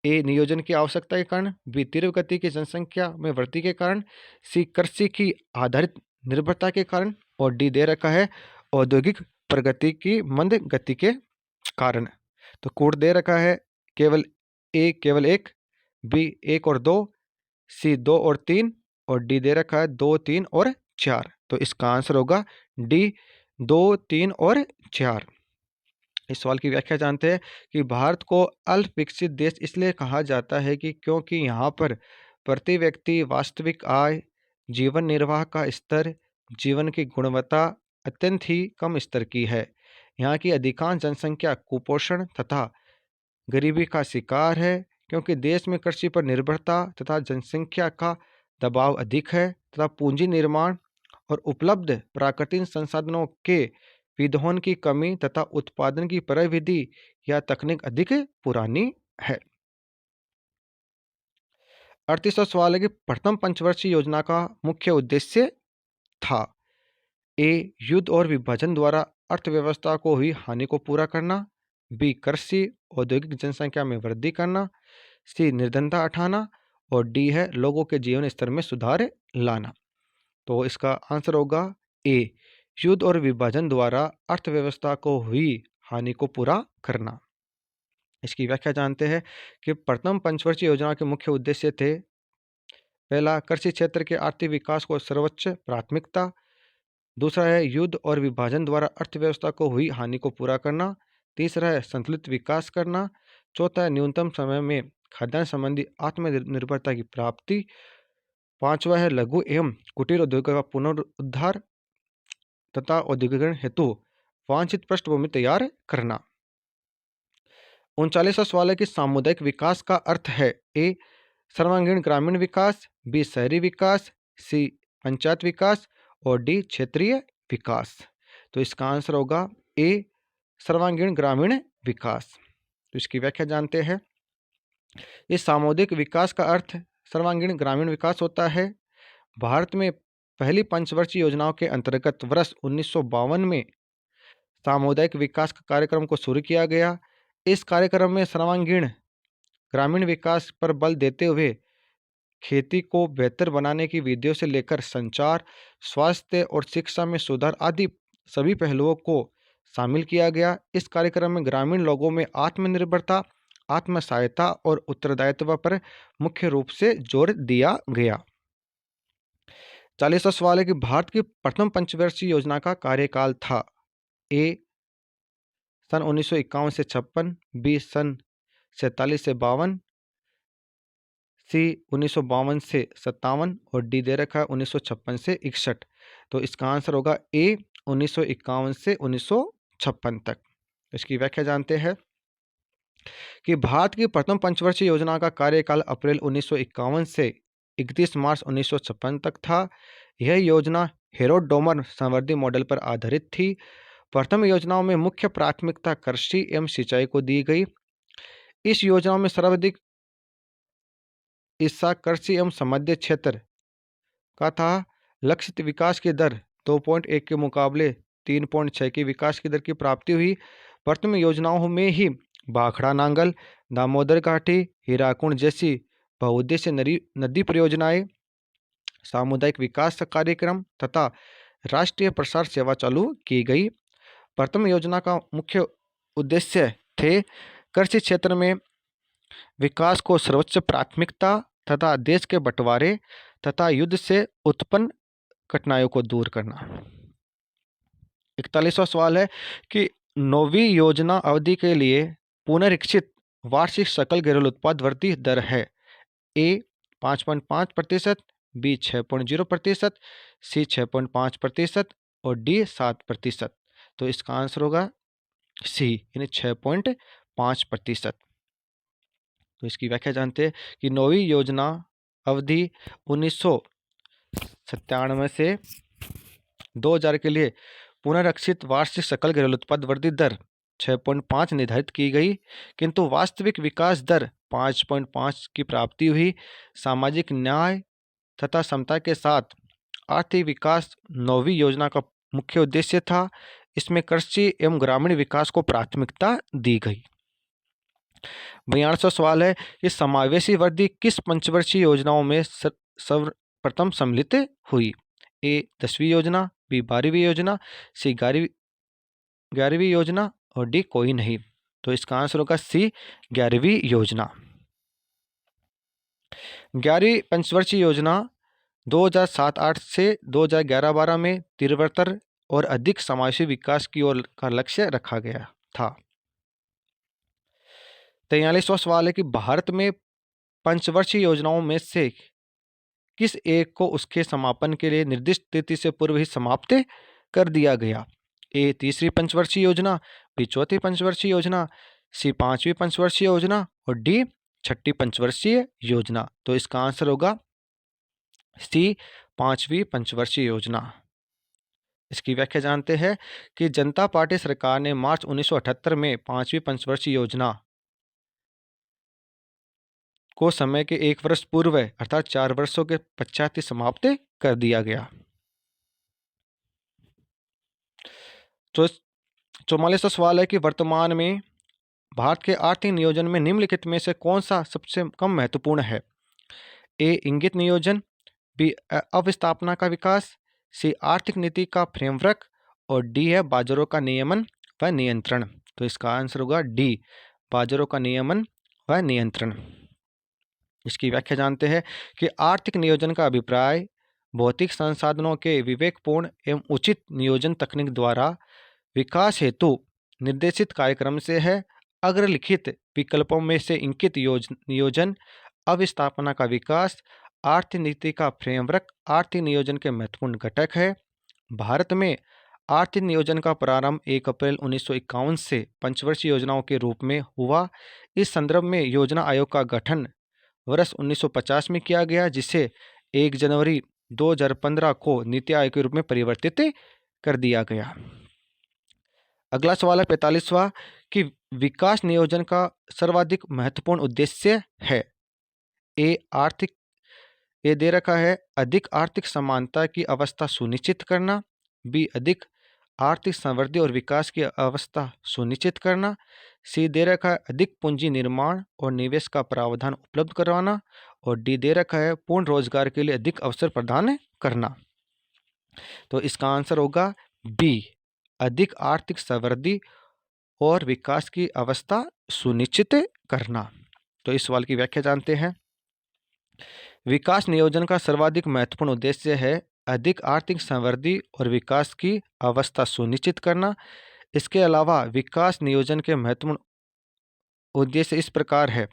ए नियोजन की आवश्यकता के कारण, बी तीव्र गति की जनसंख्या में वृद्धि के कारण, सी कृषि की आधारित निर्भरता के कारण और डी दे रखा है औद्योगिक प्रगति की मंद गति के कारण। तो कोड दे रखा है केवल ए केवल एक, बी एक और दो, सी दो और तीन और डी दे रखा है दो, तीन और चार। तो इसका आंसर होगा डी, दो, तीन और चार। इस सवाल की व्याख्या जानते हैं कि भारत को अल्प विकसित देश इसलिए कहा जाता है कि क्योंकि यहाँ पर प्रति व्यक्ति वास्तविक आय, जीवन निर्वाह का स्तर, जीवन की गुणवत्ता अत्यंत ही कम स्तर की है। यहाँ की अधिकांश जनसंख्या कुपोषण तथा गरीबी का शिकार है क्योंकि देश में कृषि पर निर्भरता तथा जनसंख्या का दबाव अधिक है तथा पूंजी निर्माण और उपलब्ध प्राकृतिक संसाधनों के विध्वंस की कमी तथा उत्पादन की प्रविधि या तकनीक अधिक पुरानी है। 38वां सवाल है कि प्रथम पंचवर्षीय योजना का मुख्य उद्देश्य था। ए युद्ध और विभाजन द्वारा अर्थव्यवस्था को हुई हानि को पूरा करना, बी कृषि औद्योगिक जनसंख्या में वृद्धि करना, सी निर्धनता हटाना और डी है लोगों के जीवन स्तर में सुधार लाना। तो इसका आंसर होगा ए युद्ध और विभाजन द्वारा अर्थव्यवस्था को हुई हानि को पूरा करना। इसकी व्याख्या जानते हैं कि प्रथम पंचवर्षीय योजना के मुख्य उद्देश्य थे। पहला, कृषि क्षेत्र के आर्थिक विकास को सर्वोच्च प्राथमिकता। दूसरा है युद्ध और विभाजन द्वारा अर्थव्यवस्था को हुई हानि को पूरा करना। तीसरा है संतुलित विकास करना। चौथा है न्यूनतम समय में खाद्यान्न संबंधी आत्मनिर्भरता की प्राप्ति। पांचवा है लघु एवं कुटीर उद्योग का पुनरुद्धार तथा औद्योगिकरण हेतु वांछित पृष्ठभूमि तैयार करना। 39वां सवाल है कि सामुदायिक विकास का अर्थ है। ए सर्वांगीण ग्रामीण विकास, बी शहरी विकास, सी पंचायत विकास और डी क्षेत्रीय विकास। तो इसका आंसर होगा ए सर्वांगीण ग्रामीण विकास। तो इसकी व्याख्या जानते हैं। इस सामुदायिक विकास का अर्थ सर्वांगीण ग्रामीण विकास होता है। भारत में पहली पंचवर्षीय योजनाओं के अंतर्गत वर्ष 1952 में सामुदायिक विकास का कार्यक्रम को शुरू किया गया। इस कार्यक्रम में सर्वांगीण ग्रामीण विकास पर बल देते हुए खेती को बेहतर बनाने की विधियों से लेकर संचार, स्वास्थ्य और शिक्षा में सुधार आदि सभी पहलुओं को शामिल किया गया। इस कार्यक्रम में ग्रामीण लोगों में आत्मनिर्भरता, आत्म सहायता और उत्तरदायित्व पर मुख्य रूप से जोर दिया गया। 40वां सवाल है कि भारत की प्रथम पंचवर्षीय योजना का कार्यकाल था। ए सन 1951 से 56, बी सन 47 से 52, सी 1952 से 57 और डी दे रखा है 1956 से 61। तो इसका आंसर होगा ए 1951 से 1956 तक। इसकी व्याख्या जानते हैं कि भारत की प्रथम पंचवर्षीय योजना का कार्यकाल अप्रैल 1951 से 31 मार्च 1956 तक था। यह योजना हेरोड डोमर संवर्धी मॉडल पर आधारित थी। प्रथम योजनाओं में मुख्य प्राथमिकता कृषि एवं सिंचाई को दी गई। इस योजना में सर्वाधिक हिस्सा कृषि एवं समृद्ध क्षेत्र का था। लक्षित विकास की दर 2.1 के मुकाबले 3.6 की विकास की दर की प्राप्ति हुई। प्रथम योजनाओं में ही भाखड़ा नांगल, दामोदर घाटी, हीराकुंड जैसी बहुउद्देश्य नदी परियोजनाएं, सामुदायिक विकास कार्यक्रम तथा राष्ट्रीय प्रसार सेवा चालू की गई। प्रथम योजना का मुख्य उद्देश्य थे कृषि क्षेत्र में विकास को सर्वोच्च प्राथमिकता तथा देश के बंटवारे तथा युद्ध से उत्पन्न कठिनाइयों को दूर करना। 41वां सवाल है कि नौवीं योजना अवधि के लिए पुनरीक्षित वार्षिक सकल घरेलू उत्पाद वृद्धि दर है। ए 5.5%, बी 6.0%, सी 6.5% और डी 7%। तो इसका आंसर होगा सी यानी 6.5%। तो इसकी व्याख्या जानते हैं कि नौवीं योजना अवधि 97 से 2000 के लिए पुनरीक्षित वार्षिक सकल घरेलू उत्पाद वृद्धि दर 6.5 निर्धारित की गई, किंतु वास्तविक विकास दर 5.5 की प्राप्ति हुई। सामाजिक न्याय तथा समता के साथ आर्थिक विकास नौवीं योजना का मुख्य उद्देश्य था। इसमें कृषि एवं ग्रामीण विकास को प्राथमिकता दी गई। 42वां सवाल है कि समावेशी वृद्धि किस पंचवर्षीय योजनाओं में सर्वप्रथम सम्मिलित हुई? ए 10वीं योजना, बी 12वीं योजना, सी 11वीं योजना और डी कोई नहीं। तो इसका आंसर होगा सी 11वीं योजना। 11वीं पंचवर्षीय योजना 2007-8 से 2011-12 में तीव्रतर और अधिक समावेशी विकास की ओर का लक्ष्य रखा गया था। 43वां सवाल है कि भारत में पंचवर्षीय योजनाओं में से किस एक को उसके समापन के लिए निर्दिष्ट तिथि से पूर्व ही समाप्त कर दिया गया? ए 3री पंचवर्षीय योजना, बी 4थी पंचवर्षीय योजना, सी 5वीं पंचवर्षीय योजना और डी 6ठी पंचवर्षीय योजना। तो इसका आंसर होगा सी 5वीं पंचवर्षीय योजना। इसकी व्याख्या जानते हैं कि जनता पार्टी सरकार ने मार्च 1978 में 5वीं पंचवर्षीय योजना को समय के 1 वर्ष पूर्व अर्थात 4 वर्षों के पश्चात ही समाप्त कर दिया गया। तो 44वां सवाल है कि वर्तमान में भारत के आर्थिक नियोजन में निम्नलिखित में से कौन सा सबसे कम महत्वपूर्ण है? ए इंगित नियोजन, बी अवस्थापना का विकास, सी आर्थिक नीति का फ्रेमवर्क और डी है बाजारों का नियमन व नियंत्रण। तो इसका आंसर होगा डी बाजारों का नियमन व नियंत्रण। इसकी व्याख्या जानते हैं कि आर्थिक नियोजन का अभिप्राय भौतिक संसाधनों के विवेकपूर्ण एवं उचित नियोजन तकनीक द्वारा विकास हेतु निर्देशित कार्यक्रम से है। अग्रलिखित विकल्पों में से इंगित नियोजन, अवस्थापना का विकास, आर्थिक नीति का फ्रेमवर्क आर्थिक नियोजन के महत्वपूर्ण घटक है। भारत में आर्थिक नियोजन का प्रारंभ 1 अप्रैल 1951 से पंचवर्षीय योजनाओं के रूप में हुआ। इस संदर्भ में योजना आयोग का गठन वर्ष 1950 में किया गया, जिसे 1 जनवरी 2015 को नीति आयोग के रूप में परिवर्तित कर दिया गया। अगला सवाल है 45वां कि विकास नियोजन का सर्वाधिक महत्वपूर्ण उद्देश्य है। ए दे रखा है अधिक आर्थिक समानता की अवस्था सुनिश्चित करना, बी अधिक आर्थिक समृद्धि और विकास की अवस्था सुनिश्चित करना, सी दे रखा है अधिक पूंजी निर्माण और निवेश का प्रावधान उपलब्ध करवाना और डी दे रखा है पूर्ण रोजगार के लिए अधिक अवसर प्रदान करना। तो इसका आंसर होगा बी अधिक आर्थिक समृद्धि और विकास की अवस्था सुनिश्चित करना। तो इस सवाल की व्याख्या जानते हैं। विकास नियोजन का सर्वाधिक महत्वपूर्ण उद्देश्य है अधिक आर्थिक समृद्धि और विकास की अवस्था सुनिश्चित करना। इसके अलावा विकास नियोजन के महत्वपूर्ण उद्देश्य इस प्रकार है।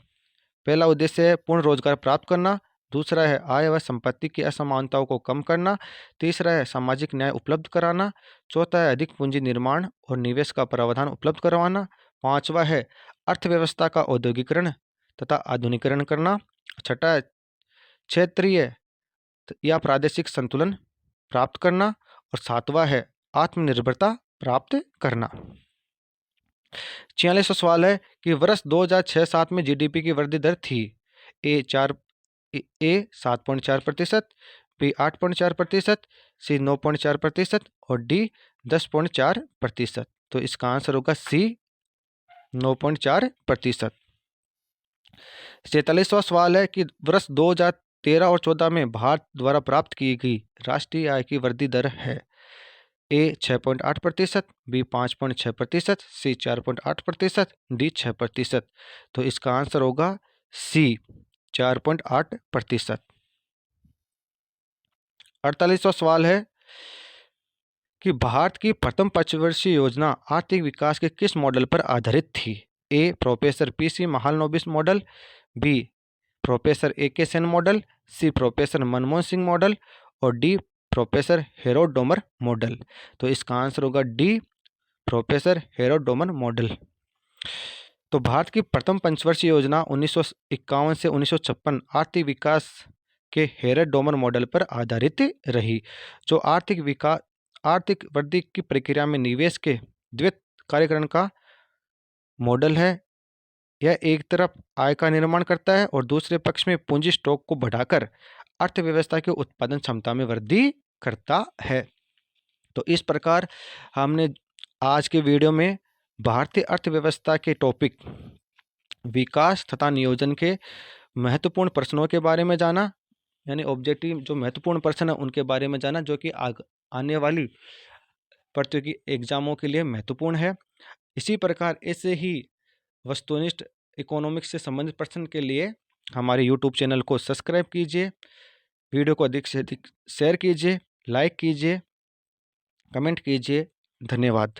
पहला उद्देश्य है पूर्ण रोजगार प्राप्त करना, दूसरा है आय व संपत्ति की असमानताओं को कम करना, तीसरा है सामाजिक न्याय उपलब्ध कराना, चौथा है अधिक पूंजी निर्माण और निवेश का प्रावधान उपलब्ध करवाना, पांचवा है अर्थव्यवस्था का औद्योगिकरण तथा आधुनिकीकरण करना, छठा है क्षेत्रीय या प्रादेशिक संतुलन प्राप्त करना और सातवां है आत्मनिर्भरता प्राप्त करना। 46वां सवाल है कि वर्ष 2006-07 में जीडीपी की वृद्धि दर थी ए 7.4%, बी 8.4%, सी 9.4% और डी 10.4%। तो इसका आंसर होगा सी 9.4%। 47वां सवाल है कि वर्ष 2013 और 14 में भारत द्वारा प्राप्त की गई राष्ट्रीय आय की वृद्धि दर है ए 6.8%, बी 5.6%, सी 4.8%, डी 6%। तो इसका आंसर होगा सी 4.8%। 48वां सवाल है कि भारत की प्रथम पंचवर्षीय योजना आर्थिक विकास के किस मॉडल पर आधारित थी? A professor P C Mahalanobis model, B professor A K. Sen model, C professor Manmohan Singh model और D professor Harrod Domar model. तो इसका आंसर होगा D professor Harrod Domar model. तो भारत की प्रथम पंचवर्षीय योजना 1951 से 1956 आर्थिक विकास के हेरत डोमर मॉडल पर आधारित रही, जो आर्थिक वृद्धि की प्रक्रिया में निवेश के द्वैत कार्यकरण का मॉडल है। यह एक तरफ आय का निर्माण करता है और दूसरे पक्ष में पूंजी स्टॉक को बढ़ाकर अर्थव्यवस्था की उत्पादन क्षमता में वृद्धि करता है। तो इस प्रकार हमने आज के वीडियो में भारतीय अर्थव्यवस्था के टॉपिक विकास तथा नियोजन के महत्वपूर्ण प्रश्नों के बारे में जाना, यानी ऑब्जेक्टिव जो महत्वपूर्ण प्रश्न है उनके बारे में जाना, जो कि आने वाली प्रतियोगी एग्जामों के लिए महत्वपूर्ण है। इसी प्रकार ऐसे ही वस्तुनिष्ठ इकोनॉमिक्स से संबंधित प्रश्न के लिए हमारे यूट्यूब चैनल को सब्सक्राइब कीजिए, वीडियो को अधिक से अधिक शेयर कीजिए, लाइक कीजिए, कमेंट कीजिए। धन्यवाद।